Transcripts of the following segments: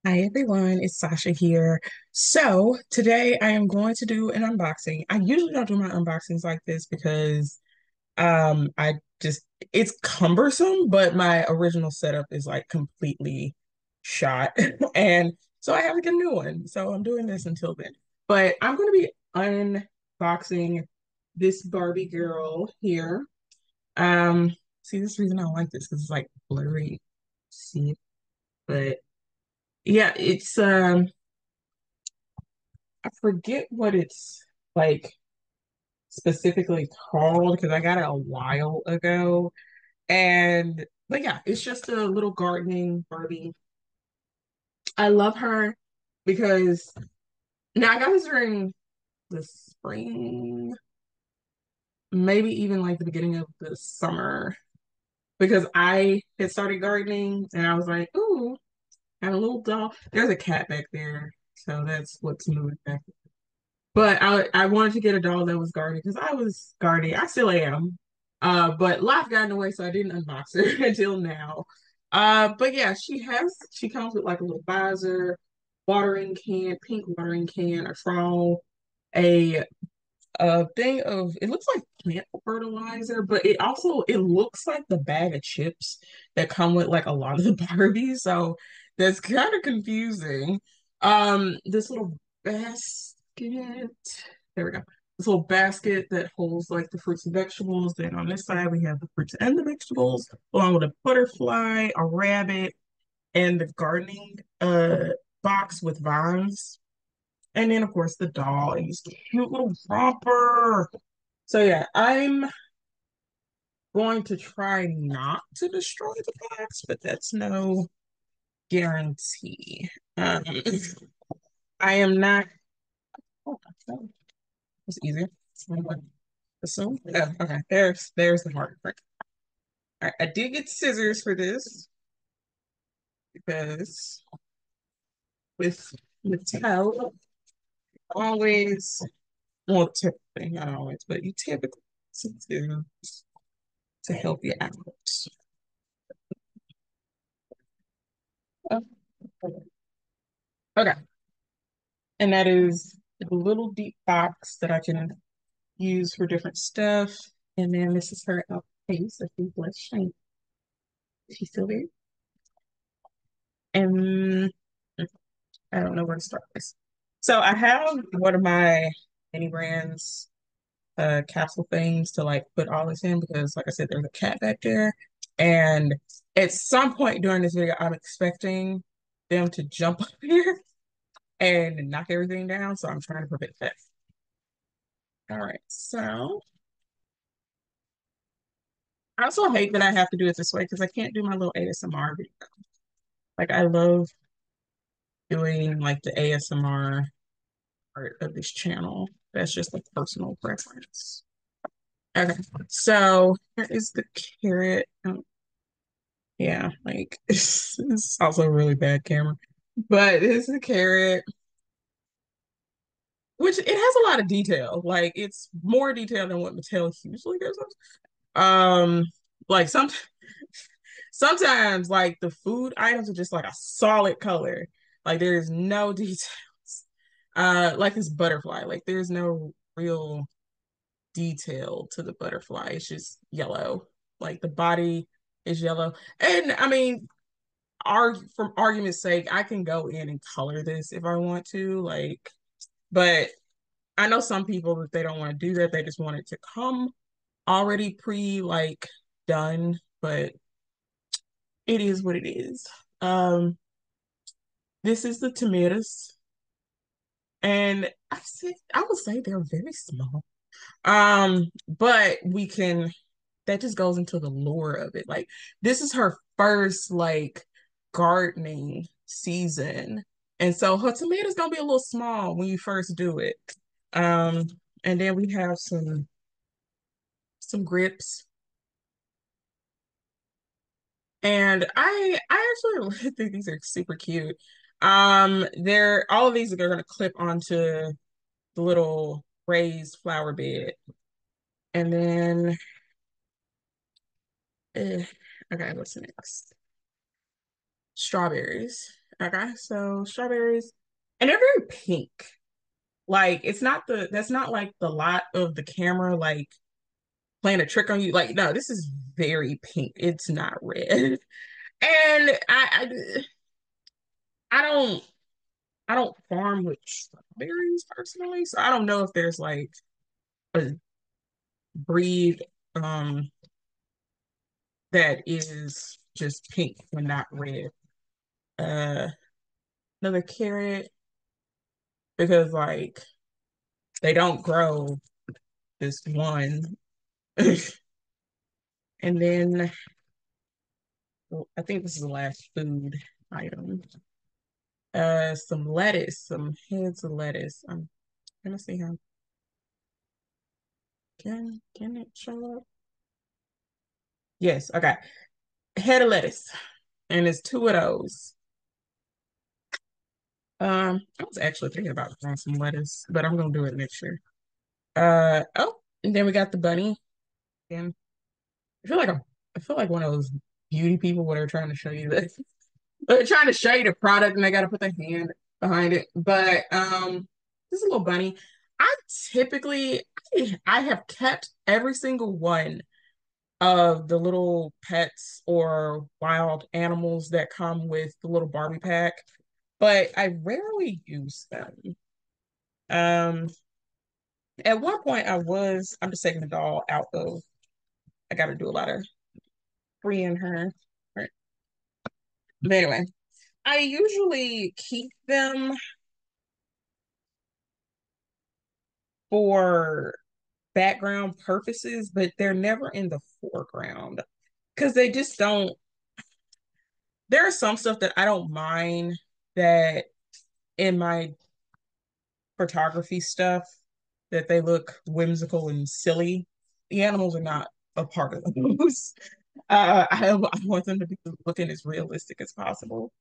Hi everyone, it's Sasha here. So today I am going to do an unboxing. I usually don't do my unboxings like this because I just it's cumbersome, but my original setup is like completely shot. And so I have to get a new one. So I'm doing this until then. But I'm going to be unboxing this Barbie girl here. See, this is the reason I don't like this because it's like blurry. See, but yeah, it's I forget what it's like specifically called because I got it a while ago. And but yeah, it's just a little gardening Barbie. I love her because now I got this during the spring, maybe even like the beginning of the summer, because I had started gardening and I was like, ooh, I have a little doll. There's a cat back there, so that's what's moving back. But I wanted to get a doll that was gardening because I was gardening. I still am. But life got in the way, so I didn't unbox her until now. But yeah, she comes with like a little visor, watering can, pink watering can, a troll, a thing of it looks like plant fertilizer, but it looks like the bag of chips that come with like a lot of the Barbies. So that's kind of confusing. This little basket. There we go. This little basket that holds like the fruits and vegetables. Then on this side we have the fruits and the vegetables, along with a butterfly, a rabbit, and the gardening box with vines. And then, of course, the doll and this cute little romper. So, yeah, I'm going to try not to destroy the box, but that's no guarantee. Um, I am not. Oh, it's easier. Assume. Oh, okay, there's the hard part. All right, I did get scissors for this because with Mattel, always, well, typically, not always, but you typically scissors to help you out. Okay. And that is a little deep box that I can use for different stuff. And then this is her face. I think let's shine. She's still there. And I don't know where to start this. So I have one of my mini brands capsule things to like put all this in because like I said, there's a cat back there. And at some point during this video, I'm expecting them to jump up here and knock everything down. So I'm trying to prevent that. All right, so I also hate that I have to do it this way because I can't do my little ASMR video. Like I love doing like the ASMR part of this channel. That's just a personal preference. Okay, so here is the carrot. Oh, yeah, like it's also a really bad camera. But this is the carrot, which it has a lot of detail. Like it's more detail than what Mattel usually gives us. Um, like sometimes like the food items are just like a solid color. Like there is no details. Like this butterfly, like there's no real detail to the butterfly. It's just yellow. Like the body is yellow. And I mean, from argument's sake, I can go in and color this if I want to. Like, but I know some people that they don't want to do that. They just want it to come already pre like done. But it is what it is. Um, this is the tomatoes, and I would say they're very small. But we can that just goes into the lore of it. Like this is her first like gardening season, and so her tomatoes gonna be a little small when you first do it. Um, and then we have some grips. And I actually think these are super cute. They're all of these are gonna clip onto the little raised flower bed. And then okay, what's next? Strawberries. Okay, so strawberries, and they're very pink. Like it's not the that's not like the lot of the camera like playing a trick on you. Like no, this is very pink. It's not red. And I don't I don't farm with strawberries personally, so I don't know if there's like a breed that is just pink and not red. Uh, another carrot because like they don't grow this one. And then well, I think this is the last food item. Some lettuce, some heads of lettuce. I'm gonna see how can it show up? Yes, okay. Head of lettuce, and it's two of those. I was actually thinking about growing some lettuce, but I'm gonna do it next year. Oh, and then we got the bunny. And I feel like one of those beauty people where they're trying to show you that they're trying to show you the product and they got to put their hand behind it. But this is a little bunny. I typically I have kept every single one of the little pets or wild animals that come with the little Barbie pack, but I rarely use them. Um, at one point I'm just taking the doll out of, I got to do a lot of freeing her. Right. But anyway, I usually keep them for background purposes, but they're never in the foreground because they just don't. There are some stuff that I don't mind that in my photography stuff that they look whimsical and silly. The animals are not a part of those. I want them to be looking as realistic as possible.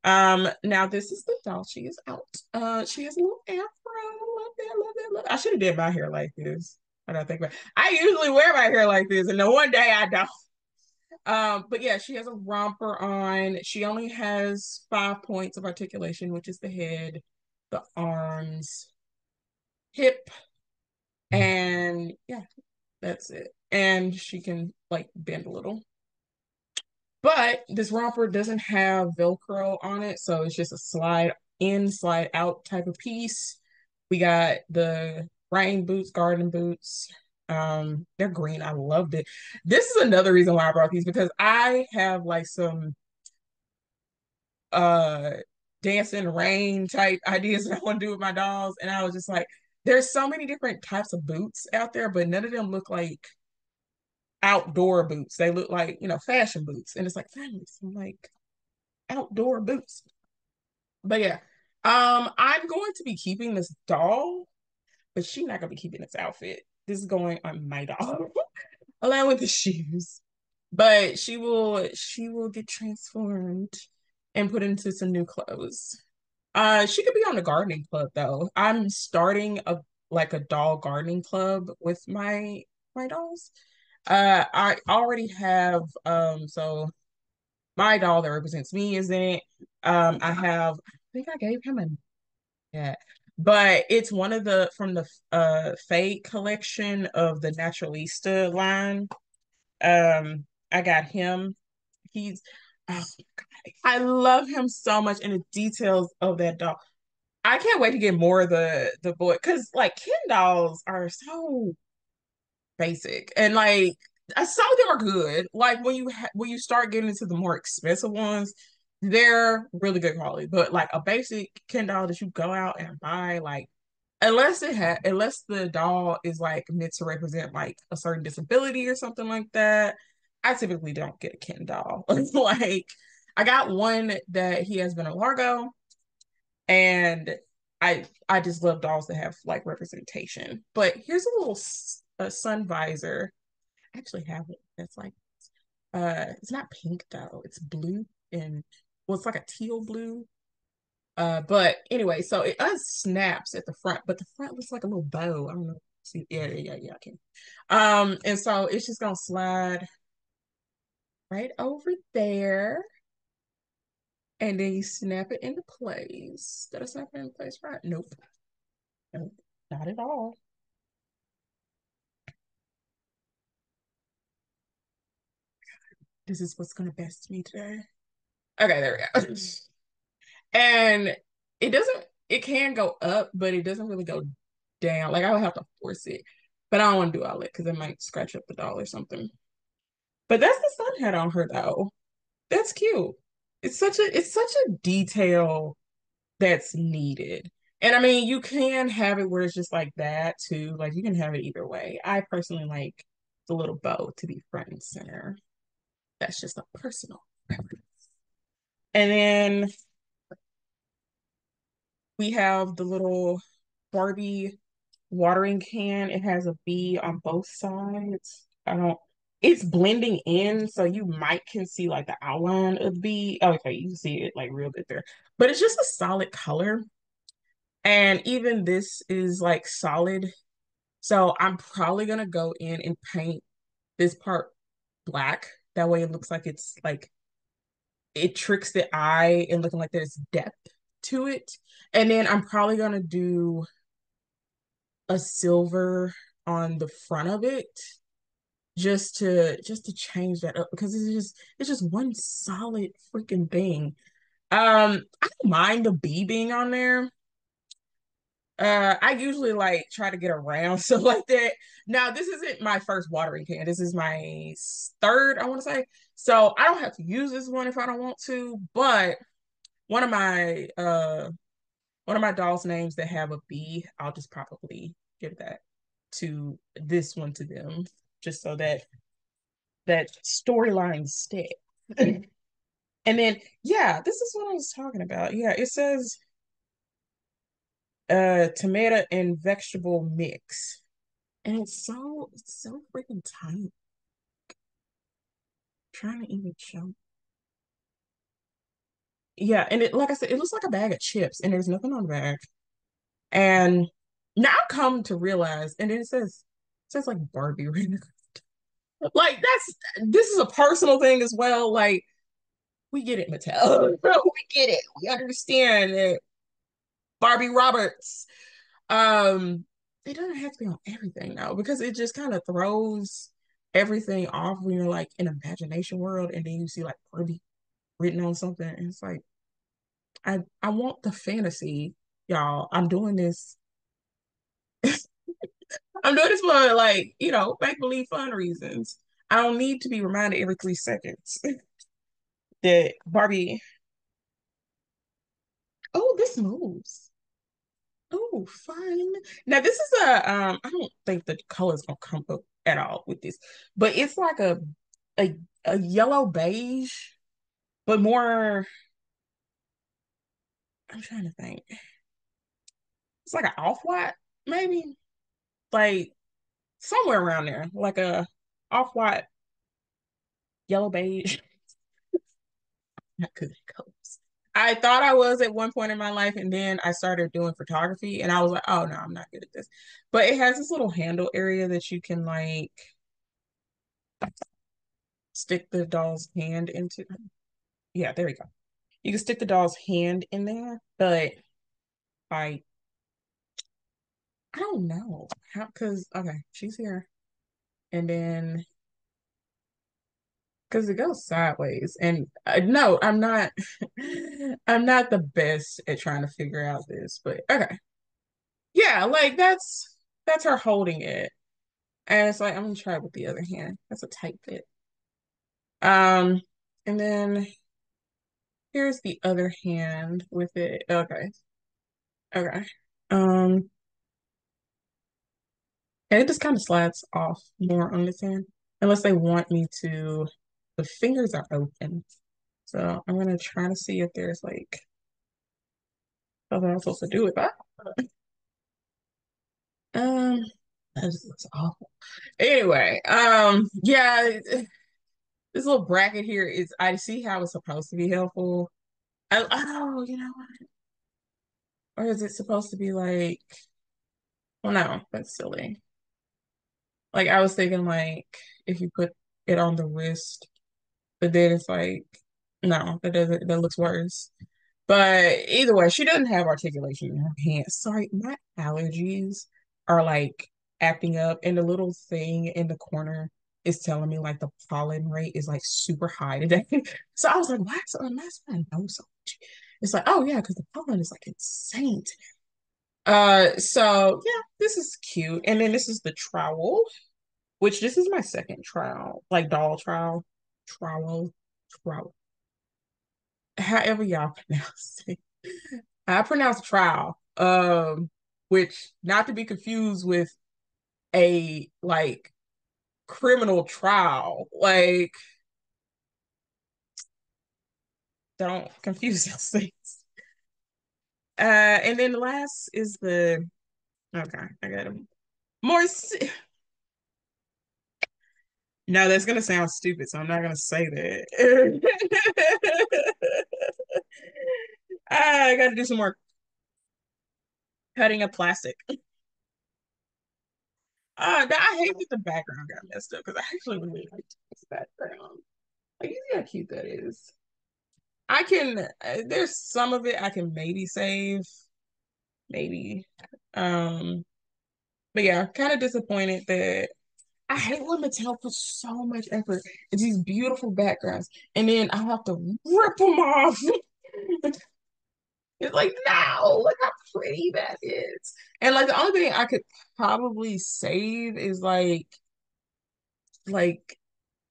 Now this is the doll. She is out. She has a little afro. Love that, love that, love that. I should have did my hair like this. I don't think about it. I usually wear my hair like this, and the one day I don't. But yeah, she has a romper on. She only has 5 points of articulation, which is the head, the arms, hip, and yeah, that's it. And she can like bend a little. But this romper doesn't have Velcro on it, so it's just a slide in, slide out type of piece. We got the rain boots, garden boots. They're green. I loved it. This is another reason why I brought these because I have like some uh dance in the rain type ideas that I want to do with my dolls. And I was just like, there's so many different types of boots out there, but none of them look like outdoor boots. They look like, fashion boots. And it's like, finally, some like outdoor boots. But yeah, I'm going to be keeping this doll, but she's not gonna be keeping this outfit. This is going on my doll, along with the shoes. But she will get transformed and put into some new clothes. She could be on the gardening club though. I'm starting a doll gardening club with my dolls. I already have so my doll that represents me is in it. I think I gave him a yeah, but it's one of the from the Fade collection of the Naturalista line. I got him. He's oh God, I love him so much and the details of that doll. I can't wait to get more of the boy because like Ken dolls are so basic and like some of them are good. Like when you start getting into the more expensive ones, they're really good quality. But like a basic Ken doll that you go out and buy, like unless the doll is like meant to represent like a certain disability or something like that, I typically don't get a Ken doll. Like I got one that he has been a Largo, and I just love dolls that have like representation. But here's a little a sun visor. I actually have it. That's like it's not pink though. It's blue and well, it's like a teal blue. But anyway, so it unsnaps at the front, but the front looks like a little bow. I don't know. See, yeah, I can. And so it's just gonna slide right over there. And then you snap it into place. Did I snap it into place right? Nope. Nope. Not at all. This is what's gonna best me today. Okay, there we go. And it can go up, but it doesn't really go down. Like I would have to force it. But I don't want to do all it because it might scratch up the doll or something. But that's the sun hat on her though. That's cute. It's such a detail that's needed. And I mean, you can have it where it's just like that too. Like you can have it either way. I personally like the little bow to be front and center. That's just a personal preference. And then we have the little Barbie watering can. It has a bee on both sides. I don't, it's blending in, so you might can see like the outline of the bee. Okay, you can see it like real good there. But it's just a solid color. And even this is like solid. So I'm probably gonna go in and paint this part black. That way it looks like it's like it tricks the eye and looking like there's depth to it. And then I'm probably gonna do a silver on the front of it just to change that up because it's just one solid freaking thing. I don't mind the bee being on there. I usually like try to get around stuff like that. Now, this isn't my first watering can. This is my third, I want to say. So I don't have to use this one if I don't want to, but one of my uh one of my dolls' names that have a bee, I'll just probably give that to this one to them, just so that that storyline stick. And then, yeah, this is what I was talking about. Yeah, it says tomato and vegetable mix. And it's so freaking tiny. I'm trying to even show. Yeah, and it like I said, it looks like a bag of chips, and there's nothing on the bag. And now I've come to realize, and then it says like Barbie right now. Like this is a personal thing as well. Like we get it, Mattel. We get it. We understand that Barbie Roberts. Um, it doesn't have to be on everything now because it just kind of throws everything off when you're like in imagination world and then you see like Barbie written on something and it's like I want the fantasy, y'all. I'm doing this for like, make believe fun reasons. I don't need to be reminded every 3 seconds that Barbie, oh, this moves. Oh, fun. Now this is I don't think the color's gonna come up at all with this, but it's like a a yellow beige, but more I'm trying to think. It's like an off-white, maybe. Like somewhere around there, like a off-white yellow beige. Not good at colors. I thought I was at one point in my life, and then I started doing photography, and I was like, oh no, I'm not good at this. But it has this little handle area that you can like stick the doll's hand into. Yeah, there we go. You can stick the doll's hand in there, but I I don't know how because okay, she's here, and then because it goes sideways, and no, I'm not. I'm not the best at trying to figure out this, but okay, yeah, like that's her holding it, and it's like I'm gonna try it with the other hand. That's a tight fit. Um, and then here's the other hand with it. Okay, okay. Um, and it just kind of slides off more on this hand, unless they want me to. The fingers are open, so I'm gonna try to see if there's like something I'm supposed to do with that. Um, that just looks awful. Anyway, yeah, this little bracket here is. I see how it's supposed to be helpful. Oh, you know what? Or is it supposed to be like? Well, no, that's silly. Like I was thinking, like if you put it on the wrist, but then it's like No, that looks worse. But either way, she doesn't have articulation in her hands. Sorry, my allergies are like acting up, and the little thing in the corner is telling me like the pollen rate is like super high today. So I was like, why is it unless I know so much? It's like, oh yeah, because the pollen is like insane today. So yeah, this is cute. And then this is the trowel, which this is my second trowel, like doll trowel, trowel, trowel. However y'all pronounce it. I pronounce trial, which not to be confused with a like criminal trial. Like, don't confuse those things. And then the last is the okay, I got him. More. No, that's gonna sound stupid, so I'm not gonna say that. I gotta do some more cutting of plastic. I hate that the background got messed up because I actually really like this background. Like, you see how cute that is. I can, there's some of it I can maybe save, maybe. Um, but yeah, kind of disappointed that I hate when Mattel puts so much effort into these beautiful backgrounds and then I have to rip them off. It's like, no, look how pretty that is. And like the only thing I could probably save is like,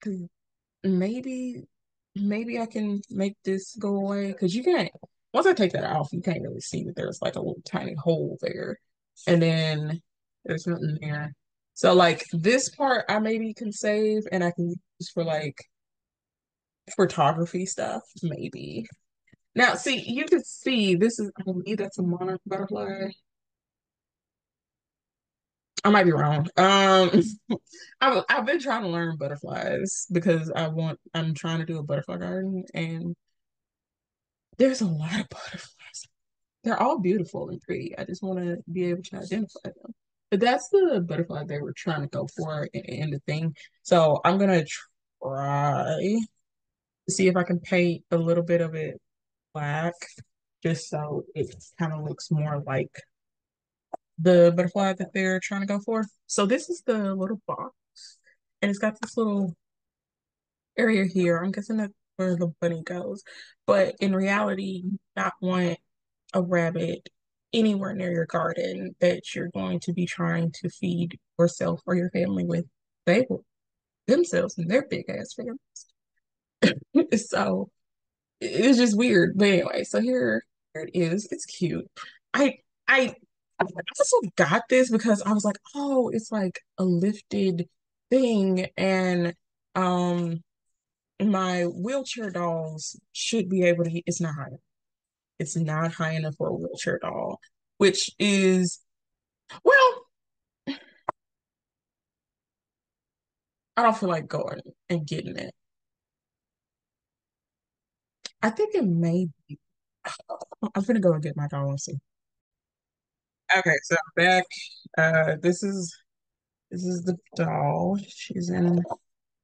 'cause maybe maybe I can make this go away because you can't. Once I take that off, you can't really see that there's like a little tiny hole there, and then there's nothing there. So like this part, I maybe can save, and I can use for like photography stuff, maybe. Now, see, you can see this is I believe that's a monarch butterfly. I might be wrong. I've been trying to learn butterflies because I'm trying to do a butterfly garden, and there's a lot of butterflies. They're all beautiful and pretty. I just want to be able to identify them. But that's the butterfly they were trying to go for in the thing. So I'm gonna try to see if I can paint a little bit of it black, just so it kind of looks more like the butterfly that they're trying to go for. So this is the little box, and it's got this little area here. I'm guessing that's where the bunny goes. But in reality, you not want a rabbit anywhere near your garden that you're going to be trying to feed yourself or your family with. They will themselves and their big ass families. So it's just weird. But anyway, so here it is. It's cute. I I also got this because I was like, oh, it's like a lifted thing, and um my wheelchair dolls should be able to. It's not high enough. It's not high enough for a wheelchair doll, which is well, I don't feel like going and getting it. I think it may be. I'm gonna go and get my doll and see. Okay, so I'm back. This is the doll. She's in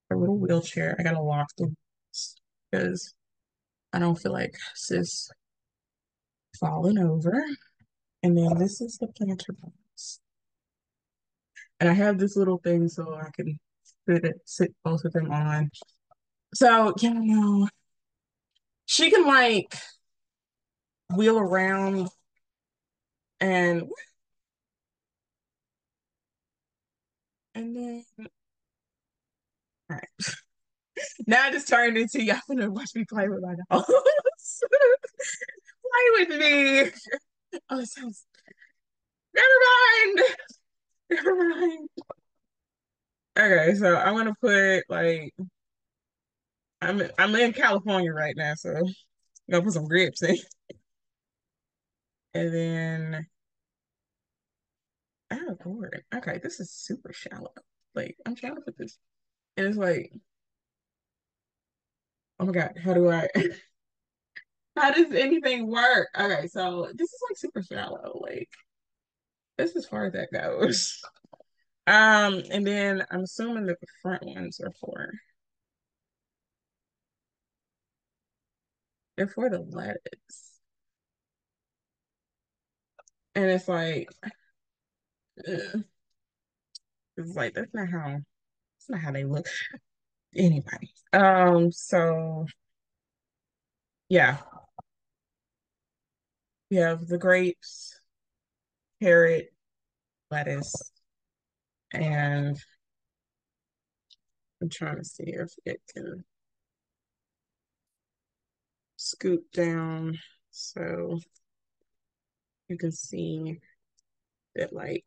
her little wheelchair. I gotta lock the windows because I don't feel like sis falling over. And then this is the planter box. And I have this little thing so I can sit both of them on. So, she can like wheel around and then all right. Now I just turned into y'all gonna watch me play with my dolls. Play with me. Oh, it sounds never mind. Never mind. Okay, so I'm gonna put like I'm in California right now, so I'm gonna put some grips in. And then oh Lord. Okay, this is super shallow. Like I'm trying to put this and it's like, oh my God, how do I how does anything work? Okay, so this is like super shallow. Like that's as far as that goes. And then I'm assuming that the front ones are for They're for the lettuce. And it's like, ugh. It's like that's not how they look. Anyway. So yeah, we have the grapes, carrot, lettuce, and I'm trying to see if it can scoop down so you can see that like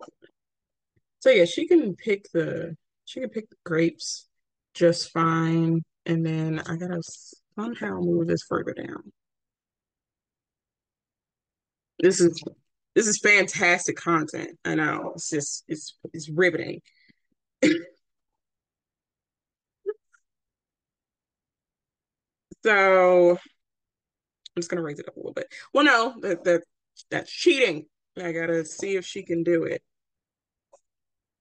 so yeah, she can pick the grapes just fine. And then I gotta somehow move this further down. This is this is fantastic content. I know. It's just it's riveting. So I'm just gonna raise it up a little bit. Well, no, that's cheating. I gotta see if she can do it.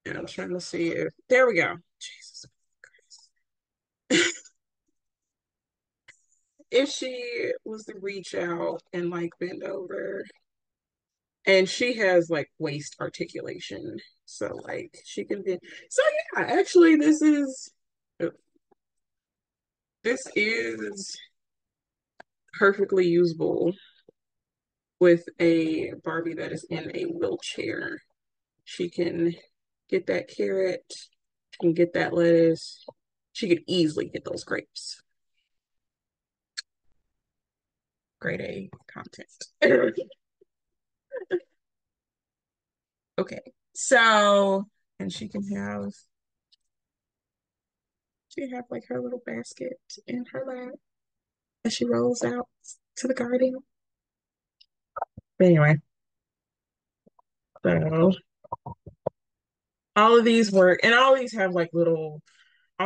And I'm trying to see if there we go. Jesus Christ. If she was to reach out and like bend over, and she has like waist articulation, so like she can bend. So yeah, actually, this is perfectly usable with a Barbie that is in a wheelchair. She can get that carrot, she can get that lettuce, she could easily get those grapes. Grade A content. Okay, so and she have like her little basket in her lap as she rolls out to the garden. But anyway, so all of these work, and all of these have like all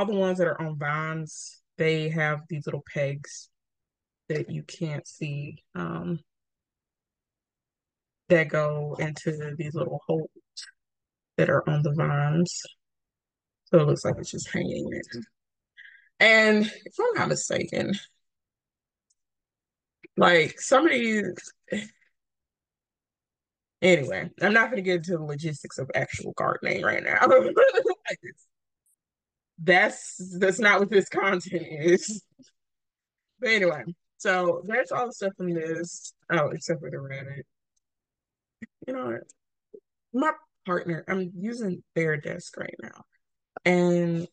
the ones that are on vines, they have these little pegs that you can't see that go into these little holes that are on the vines. So it looks like it's just hanging there. And if I'm not mistaken, like some of these, anyway, I'm not going to get into the logistics of actual gardening right now. That's not what this content is. But anyway, so that's all the stuff from this. Oh, except for the rabbit. You know, my partner, I'm using their desk right now, and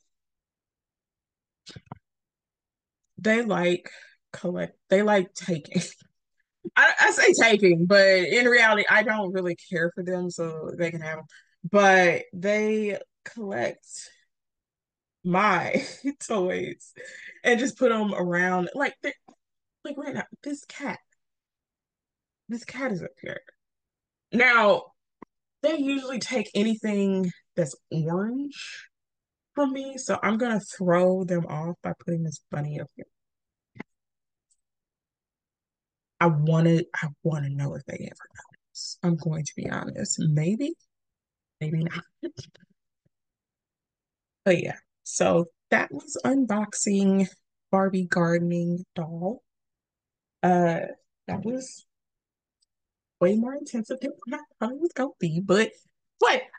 they like they like taking. I say taking, but in reality, I don't really care for them, so they can have them. But they collect my toys and just put them around, like right now. This cat is up here. Now they usually take anything that's orange from me, so I'm gonna throw them off by putting this bunny up here. I wanna know if they ever notice. I'm going to be honest. Maybe, maybe not. But yeah, so that was unboxing Barbie gardening doll. Uh, that was way more intensive than I thought it was gonna be, but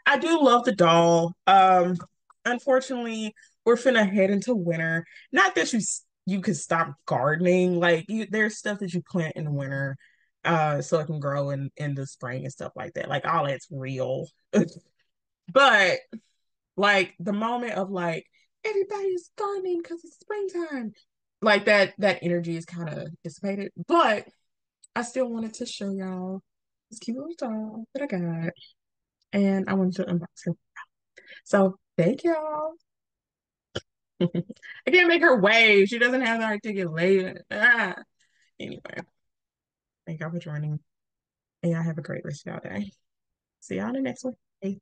I do love the doll. Unfortunately, we're finna head into winter. Not that you could stop gardening, like there's stuff that you plant in the winter, so it can grow in the spring and stuff like that. Like all that's real, but like the moment of like everybody's gardening because it's springtime, like that energy is kind of dissipated. But I still wanted to show y'all this cute little doll that I got, and I wanted to unbox her. So thank y'all. I can't make her wave. She doesn't have the articulation. Ah. Anyway, thank y'all for joining, and y'all have a great rest of y'all day. See y'all in the next one. Bye.